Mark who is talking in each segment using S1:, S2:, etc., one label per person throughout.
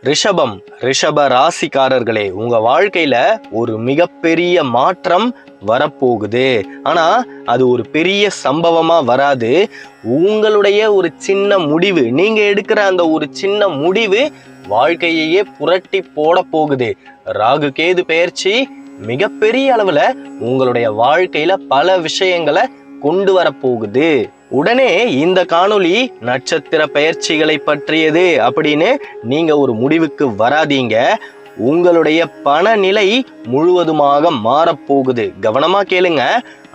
S1: ரிஷப ராசிக்காரர்களே, உங்க வாழ்க்கையில ஒரு மிகப்பெரிய மாற்றம் வரப்போகுது. ஆனா அது ஒரு பெரிய சம்பவமா வராது. உங்களுடைய ஒரு சின்ன முடிவு, நீங்க எடுக்கிற அந்த ஒரு சின்ன முடிவு வாழ்க்கையையே புரட்டி போட போகுது. ராகு கேது பெயர்ச்சி மிகப்பெரிய அளவுல உங்களுடைய வாழ்க்கையில பல விஷயங்களை கொண்டு வர போகுது. உடனே இந்த காணொளி நட்சத்திர பெயர்ச்சிகளை பற்றியது அப்படின்னு நீங்க ஒரு முடிவுக்கு வராதீங்க. உங்களுடைய பணநிலை முழுவதுமாக மாறப்போகுது. கவனமா கேளுங்க.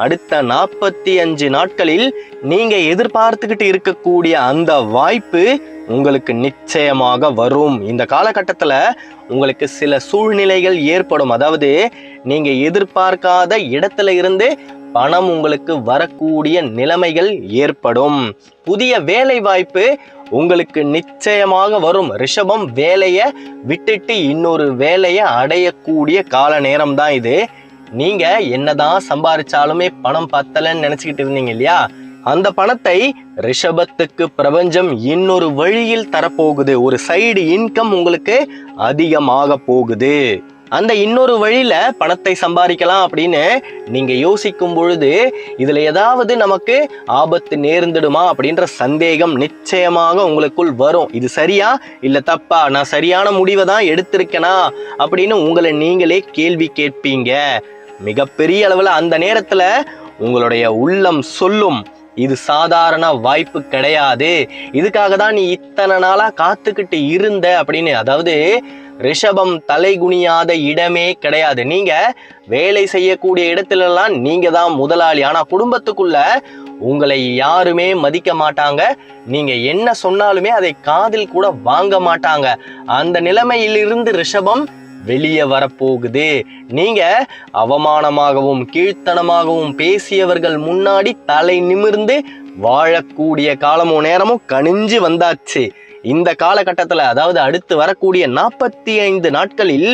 S1: அடுத்த 45 நாட்களில் நீங்க எதிர்பார்த்துக்கிட்டு இருக்கக்கூடிய அந்த வாய்ப்பு உங்களுக்கு நிச்சயமாக வரும். இந்த காலகட்டத்துல உங்களுக்கு சில சூழ்நிலைகள் ஏற்படும். அதாவது நீங்க எதிர்பார்க்காத இடத்துல இருந்து பணம் உங்களுக்கு வரக்கூடிய நிலைமைகள் ஏற்படும். புதிய வேலை வாய்ப்பு உங்களுக்கு நிச்சயமாக வரும். ரிஷபம் வேலையை விட்டுட்டு இன்னொரு வேலையை அடையக்கூடிய கால நேரம் தான் இது. நீங்க என்னதான் சம்பாதிச்சாலுமே பணம் பத்தலன்னு நினைச்சுக்கிட்டு இருந்தீங்க இல்லையா, அந்த பணத்தை ரிஷபத்துக்கு பிரபஞ்சம் இன்னொரு வழியில் தரப்போகுது. ஒரு சைடு இன்கம் உங்களுக்கு அதிகமாக போகுது. அந்த இன்னொரு வழியில பணத்தை சம்பாதிக்கலாம் அப்படின்னு நீங்க யோசிக்கும் பொழுது இதுல ஏதாவது நமக்கு ஆபத்து நேர்ந்துடுமா அப்படின்ற சந்தேகம் நிச்சயமாக உங்களுக்குள் வரும். இது சரியா இல்ல தப்பா, நான் சரியான முடிவை தான் எடுத்திருக்கேனா அப்படின்னு உங்களை நீங்களே கேள்வி கேட்பீங்க. மிகப்பெரிய அளவுல அந்த நேரத்துல உங்களுடைய உள்ளம் சொல்லும், இது சாதாரண வாய்ப்பு கிடையாது, இதுக்காக தான் நீ இத்தனை நாளா காத்துக்கிட்டு இருந்த அப்படின்னு. அதாவது ரிஷபம் தலைகுனியாத இடமே கிடையாது. நீங்க வேலை செய்யக்கூடிய இடத்துல எல்லாம் நீங்க தான் முதலாளி. ஆனா குடும்பத்துக்குள்ள உங்களை யாருமே மதிக்க மாட்டாங்க. நீங்க என்ன சொன்னாலுமே அதை காதில் கூட வாங்க மாட்டாங்க. அந்த நிலைமையிலிருந்து ரிஷபம் வெளியே வரப்போகுது. நீங்க அவமானமாகவும் கீழ்த்தனமாகவும் பேசியவர்கள் முன்னாடி தலை நிமிர்ந்து வாழக்கூடிய காலமும் நேரமும் கனிஞ்சு வந்தாச்சு. இந்த காலகட்டத்துல, அதாவது அடுத்து வரக்கூடிய 45 நாட்களில்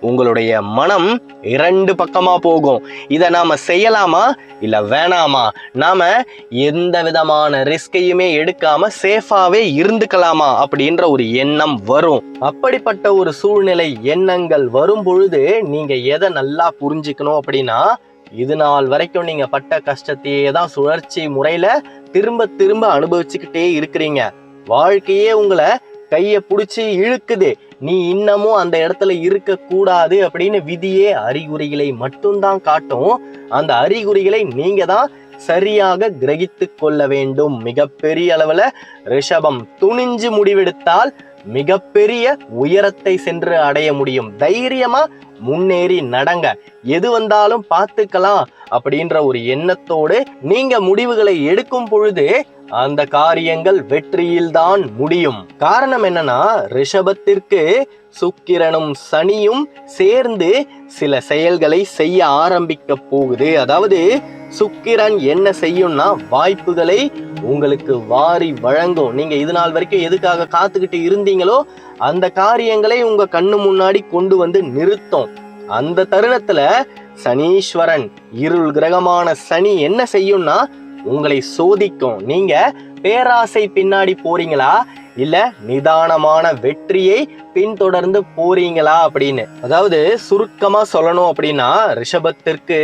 S1: உங்களுடைய மனம் 2 பக்கமா போகும். இதை நாம செய்யலாமா இல்ல வேணாமா, நாம எந்த விதமான ரிஸ்கையுமே எடுக்காம சேஃபாவே இருந்துக்கலாமா அப்படின்ற ஒரு எண்ணம் வரும். அப்படிப்பட்ட ஒரு சூழ்நிலை எண்ணங்கள் வரும் பொழுது நீங்க எதை நல்லா புரிஞ்சுக்கணும் அப்படின்னா, இது நாள் வரைக்கும் நீங்க பட்ட கஷ்டத்தையே தான் சுழற்சி முறையில திரும்ப திரும்ப அனுபவிச்சுக்கிட்டே இருக்கிறீங்க. வாழ்க்கையே உங்களை கைய புடிச்சு இழுக்குது. நீ இன்னமும் அந்த இடத்துல இருக்க கூடாது அப்படின்னு விதியே அறிகுறிகளை மட்டும்தான் காட்டும். அந்த அறிகுறிகளை நீங்க தான் சரியாக கிரகித்து கொள்ள வேண்டும். மிகப்பெரிய அளவுல ரிஷபம் துணிஞ்சு முடிவெடுத்தால் மிகப்பெரிய உயரத்தை சென்று அடைய முடியும். தைரியமா முன்னேறி நடங்க. எது வந்தாலும் பார்த்துக்கலாம் அப்படின்ற ஒரு எண்ணத்தோடு நீங்க முடிவுகளை எடுக்கும் பொழுது அந்த காரியங்கள் வெற்றியில் தான் முடியும். காரணம் என்னன்னா, ரிஷபத்திற்கு சுக்கிரனும் சனியும் சேர்ந்து சில செயல்களை செய்ய ஆரம்பிக்க போகுது. அதாவது சுக்கிரன் என்ன செய்யும்னா, வாய்ப்புகளை உங்களுக்கு வாரி வழங்கும். நீங்க இது நாள் வரைக்கும் எதுக்காக காத்துக்கிட்டு இருந்தீங்களோ அந்த காரியங்களை உங்க கண்ணு முன்னாடி கொண்டு வந்து நிறுத்தும். அந்த தருணத்துல சனீஸ்வரன், இருள் கிரகமான சனி என்ன செய்யும்னா, உங்களை சோதிக்கும். நீங்க பேராசை பின்னாடி போறீங்களா இல்ல நிதானமான வெற்றியை பின்தொடர்ந்து போறீங்களா அப்படின்னு. அதாவது சுருக்கமா சொல்லணும் அப்படின்னா, ரிஷபத்திற்கு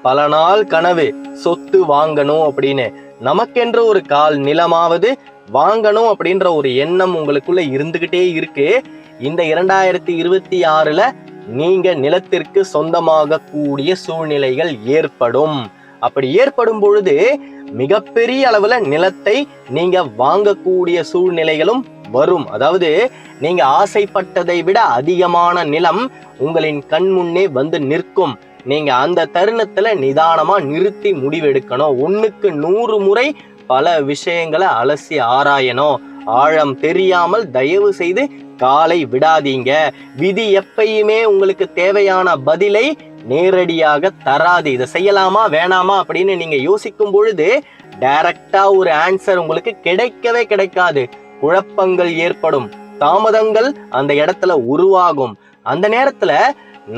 S1: பல நாள் கனவு சொத்து வாங்கணும் அப்படின்னு, நமக்கென்று ஒரு கால் நிலமாவது வாங்கணும் அப்படின்ற ஒரு எண்ணம் உங்களுக்குள்ள இருந்துகிட்டே இருக்கு. இந்த 2026ல நீங்க நிலத்திற்கு சொந்தமாக கூடிய சூழ்நிலைகள் ஏற்படும். அப்படி ஏற்படும் பொழுது மிகப்பெரிய அளவுல நிலத்தை நீங்க வாங்கக்கூடிய சூழ்நிலைகளும் வரும். அதாவது நீங்க ஆசைப்பட்டதை விட அதிகமான நிலம் உங்களின் கண் முன்னே வந்து நிற்கும். நீங்க அந்த தருணத்துல நிதானமா நிறுத்தி முடிவெடுக்கணும். 1க்கு 100 முறை பல விஷயங்களை அலசி ஆராயணும். ஆழம் தெரியாமல் தயவு செய்து காலை விடாதீங்க. விதி எப்பயுமே உங்களுக்கு தேவையான பதிலை நேரடியாக தராது. இதை செய்யலாமா வேணாமா அப்படின்னு நீங்க யோசிக்கும் பொழுது டைரக்டா ஒரு ஆன்சர் உங்களுக்கு கிடைக்கவே கிடைக்காது. குழப்பங்கள் ஏற்படும், தாமதங்கள் அந்த இடத்துல உருவாகும். அந்த நேரத்துல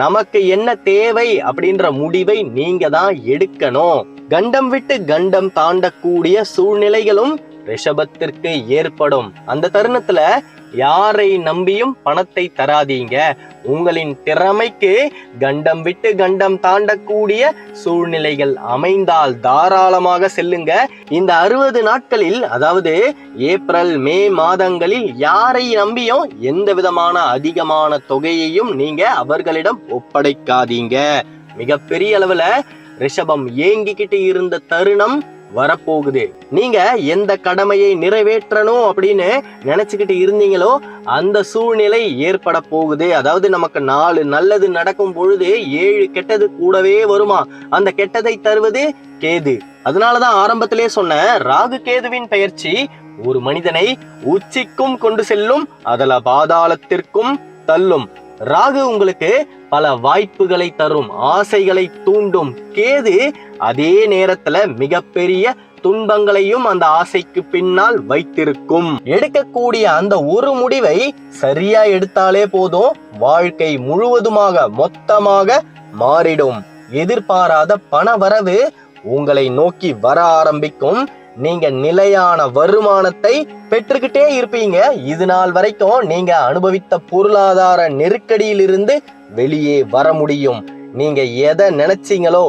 S1: நமக்கு என்ன தேவை அப்படின்ற முடிவை நீங்க தான் எடுக்கணும். கண்டம் விட்டு கண்டம் தாண்டக்கூடிய சூழ்நிலைகளும் ரிஷபத்திற்கு ஏற்படும். அந்த தருணத்துல யாரை நம்பியும் பணத்தை தராதீங்க. உங்களின் திறமைக்கு கண்டம் விட்டு கண்டம் தாண்டக்கூடிய சூழ்நிலைகள் அமைந்தால் தாராளமாக செல்லுங்க. இந்த 60 நாட்களில், அதாவது ஏப்ரல் மே மாதங்களில் யாரை நம்பியும் எந்த விதமான அதிகமான தொகையையும் நீங்க அவர்களிடம் ஒப்படைக்காதீங்க. மிகப்பெரிய அளவுல ரிஷபம் ஏங்கிக்கிட்டு இருந்த தருணம் வரப்போகுது. நீங்க எந்த கடமையை நிறைவேற்றணும் அப்படின்னு நினைச்சுக்கிட்டு இருந்தீங்களோ அந்த சூழ்நிலை ஏற்பட போகுது. அதாவது நமக்கு 4 நல்லது நடக்கும் பொழுது 7 கெட்டது கூடவே வருமா. அந்த கெட்டதை தருவது கேது. அதனாலதான் ஆரம்பத்திலே சொன்ன ராகு கேதுவின் பெயர்ச்சி ஒரு மனிதனை உச்சிக்கும் கொண்டு செல்லும், அதல பாதாளத்திற்கும் தள்ளும். ராகு உங்களுக்கு பல வாய்ப்புகளை தரும், ஆசைகளை தூண்டும். கேது அதே நேரத்துல மிகப்பெரிய துன்பங்களையும் அந்த ஆசைக்கு பின்னால் வைத்திருக்கும். எடுக்கக்கூடிய அந்த ஒரு முடிவை சரியா எடுத்தாலே போதும், வாழ்க்கை முழுவதுமாக மொத்தமாக மாறிடும். எதிர்பாராத பண வரவு உங்களை நோக்கி வர ஆரம்பிக்கும். நீங்க நிலையான வருமானத்தை பெற்றுக்கிட்டே இருப்பீங்க. இது நாள் வரைக்கும் நீங்க அனுபவித்த பொருளாதார நெருக்கடியிலிருந்து வெளியே வர முடியும். நீங்க எதை நினைச்சீங்களோ,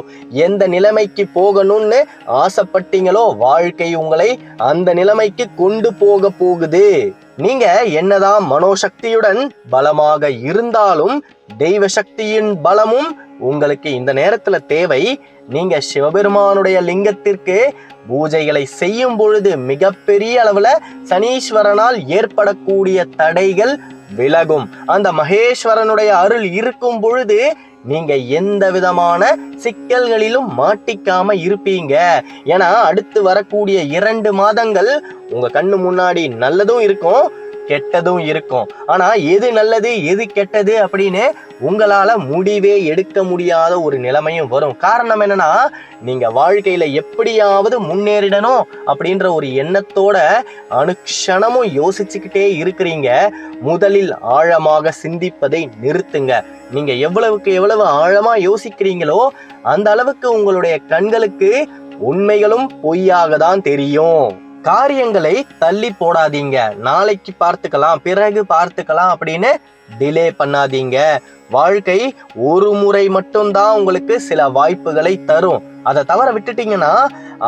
S1: எந்த நிலைமைக்கு போகணும்னு ஆசைப்பட்டீங்களோ, வாழ்க்கை உங்களை அந்த நிலைமைக்கு கொண்டு போக போகுது. நீங்க என்னதான் மனோசக்தியுடன் பலமாக இருந்தாலும் தெய்வ சக்தியின் பலமும் உங்களுக்கு இந்த நேரத்துல தேவை. நீங்க சிவபெருமானுடைய லிங்கத்திற்கு பூஜைகளை செய்யும் பொழுது மிகப்பெரிய அளவுல சனீஸ்வரனால் ஏற்படக்கூடிய தடைகள் விலகும். அந்த மகேஸ்வரனுடைய அருள் இருக்கும் பொழுது நீங்க எந்த விதமான சிக்கல்களிலும் மாட்டிக்காம இருப்பீங்க. ஏன்னா அடுத்து வரக்கூடிய 2 மாதங்கள் உங்க கண்ணு முன்னாடி நல்லதும் இருக்கும், கெட்டதும் இருக்கும். ஆனா எது நல்லது எது கெட்டது அப்படின்னு உங்களால முடிவே எடுக்க முடியாத ஒரு நிலைமையும் வரும். காரணம் என்னன்னா, நீங்க வாழ்க்கையில எப்படியாவது முன்னேறிடணும் அப்படின்ற ஒரு எண்ணத்தோட அனுக்ஷணமும் யோசிச்சுக்கிட்டே இருக்கிறீங்க. முதலில் ஆழமாக சிந்திப்பதை நிறுத்துங்க. நீங்க எவ்வளவுக்கு எவ்வளவு ஆழமா யோசிக்கிறீங்களோ அந்த அளவுக்கு உங்களுடைய கண்களுக்கு உண்மைகளும் பொய்யாக தான் தெரியும். காரியங்களை தள்ளி போடாதீங்க. நாளைக்கு பார்த்துக்கலாம், பிறகு பார்த்துக்கலாம் அப்படின்னு டிலே பண்ணாதீங்க. வாழ்க்கை ஒரு முறை மட்டும்தான் உங்களுக்கு சில வாய்ப்புகளை தரும். அதை தவற விட்டுட்டீங்கன்னா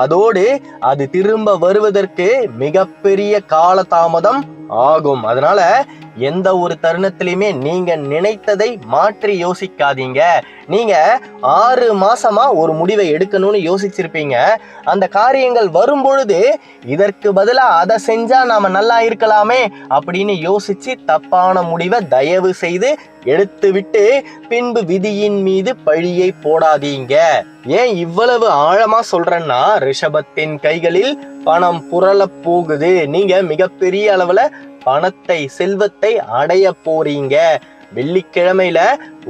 S1: அதோடு அது திரும்ப வருவதற்கு மிகப்பெரிய காலதாமதம் ஆகும். அதனால எந்த ஒரு தருணத்திலையுமே நீங்க நினைத்ததை மாற்றி யோசிக்காதீங்க. நீங்க 6 மாசமா ஒரு முடிவை எடுக்கணும்னு யோசிச்சிருப்பீங்க. அந்த காரியங்கள் வரும் பொழுது இதற்கு பதிலா அதை செஞ்சா நாம நல்லா இருக்கலாமே அப்படின்னு யோசிச்சு தப்பான முடிவை தயவு செய்து எடுத்து விட்டு பின்பு விதியின் மீது பழியை போடாதீங்க. ஏன் இவ்வளவு ஆழமா சொல்றேன்னா, ரிஷபத்தின் கைகளில் பணம் புரள போகுது. நீங்க மிகப்பெரிய அளவுல பணத்தை, செல்வத்தை அடைய போறீங்க. வெள்ளிக்கிழமையில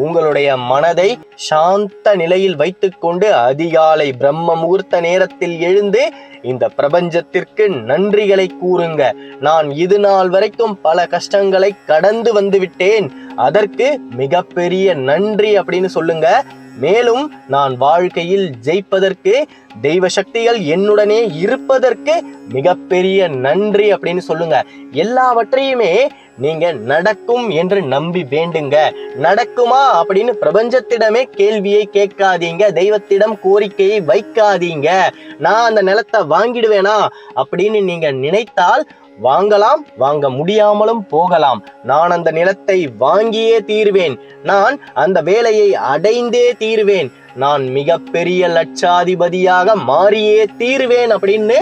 S1: உங்களுடைய மனதை சாந்த நிலையில் வைத்துக்கொண்டு அதிகாலை பிரம்ம முகூர்த்த நேரத்தில் எழுந்து இந்த பிரபஞ்சத்திற்கு நன்றிகளை கூறுங்க. நான் இது நாள் வரைக்கும் பல கஷ்டங்களை கடந்து வந்து விட்டேன், அதற்கு மிகப்பெரிய நன்றி அப்படின்னு சொல்லுங்க. மேலும் நான் வாழ்க்கையில் ஜெயிப்பதற்கு தெய்வ சக்திகள் என்னுடனே இருப்பதற்கு மிகப்பெரிய நன்றி அப்படின்னு சொல்லுங்க. எல்லாவற்றையுமே நீங்க நடக்கும் என்று நம்பி வேண்டுங்க. நடக்குமா அப்படின்னு பிரபஞ்சத்திடமே கேள்வியை கேட்காதீங்க, தெய்வத்திடம் கோரிக்கையை வைக்காதீங்க. நான் அந்த நிலத்தை வாங்கிடுவேனா அப்படின்னு நீங்க நினைத்தால் வாங்கலாம், வாங்க முடியாமலும் போகலாம். நான் அந்த நிலத்தை வாங்கியே தீர்வேன், நான் அந்த வேலையை அடைந்தே தீர்வேன், நான் மிகப்பெரிய லட்சாதிபதியாக மாறியே தீர்வேன் அப்படின்னு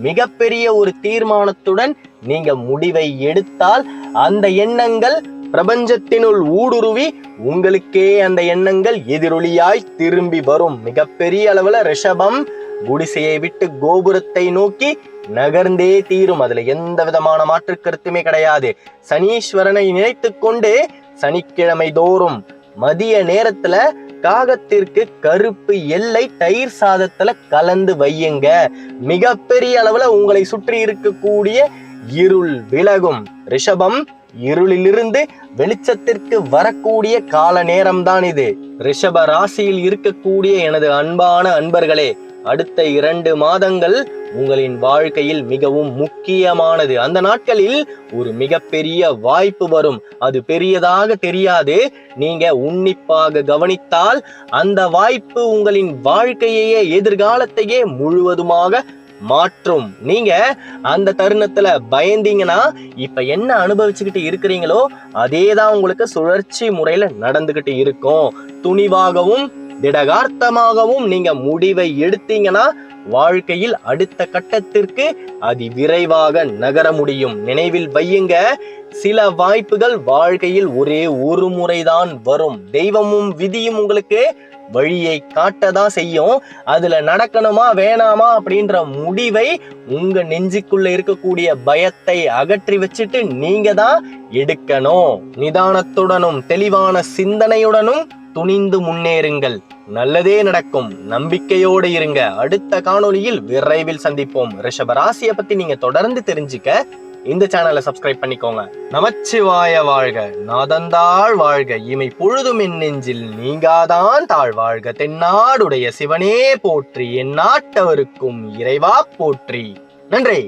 S1: மிகப்பெரிய ஒரு தீர்மானத்துடன் நீங்க முடிவை எடுத்தால் அந்த எண்ணங்கள் பிரபஞ்சத்தினுள் ஊடுருவி உங்களுக்கே அந்த எண்ணங்கள் எதிரொலியாய் திரும்பி வரும். மிகப்பெரிய அளவுல ரிஷபம் குடிசையை விட்டு கோபுரத்தை நோக்கி நகர்ந்தே தீரும். அதுல எந்த விதமான மாற்று கருத்துமே கிடையாது. சனீஸ்வரனை நினைத்து கொண்டு சனிக்கிழமை தோறும் மதிய நேரத்துல காகத்திற்கு கருப்பு எல்லை தயிர் சாதத்துல கலந்து வையுங்க. மிகப்பெரிய அளவுல உங்களை சுற்றி இருக்கக்கூடிய இருள் விலகும். ரிஷபம் இருளிலிருந்து வெளிச்சத்திற்கு வரக்கூடிய கால நேரம் தான் இது. ரிஷப ராசியில் இருக்கக்கூடிய எனது அன்பான அன்பர்களே, அடுத்த 2 மாதங்கள் உங்களின் வாழ்க்கையில் மிகவும் முக்கியமானது. அந்த நாட்களில் ஒரு மிகப்பெரிய வாய்ப்பு வரும். அது பெரியதாக தெரியாது. நீங்க உன்னிப்பாக கவனித்தால் அந்த வாய்ப்பு உங்களின் வாழ்க்கையையே, எதிர்காலத்தையே முழுவதுமாக மாற்றும். நீங்க அந்த தருணத்துல பயந்தீங்கன்னா இப்ப என்ன அனுபவிச்சுக்கிட்டு இருக்கிறீங்களோ அதேதான் உங்களுக்கு சுழற்சி முறையில நடந்துகிட்டு இருக்கும். துணிவாகவும் திடகார்த்தமாகவும் நீங்க முடிவை எடுத்தீங்கன்னா வாழ்க்கையில் அடுத்த கட்டத்திற்கு விரைவாக நகர முடியும். நினைவில் வையுங்க, சில வாய்ப்புகள் வாழ்க்கையில் ஒரே ஒரு முறைதான் வரும். தெய்வமும் விதியும் உங்களுக்கு வழியை காட்டதான் செய்யும். அதுல நடக்கணுமா வேணாமா அப்படின்ற முடிவை உங்க நெஞ்சுக்குள்ள இருக்கக்கூடிய பயத்தை அகற்றி வச்சுட்டு நீங்க தான் எடுக்கணும். நிதானத்துடனும் தெளிவான சிந்தனையுடனும் துணிந்து முன்னேறுங்கள். நல்லதே நடக்கும். நம்பிக்கையோடு இருங்க. அடுத்த காணொளியில் விரைவில் சந்திப்போம். ரிஷப ராசியை பத்தி நீங்க தொடர்ந்து தெரிஞ்சுக்க இந்த சேனலை சப்ஸ்கிரைப் பண்ணிக்கோங்க. நமச்சிவாய வாழ்க, நாதந்தாள் வாழ்க, இமை பொழுதும் என் நெஞ்சில் நீங்காதான் தாழ் வாழ்க. தென்னாடுடைய சிவனே போற்றி, என் நாட்டவருக்கும் இறைவா போற்றி. நன்றி.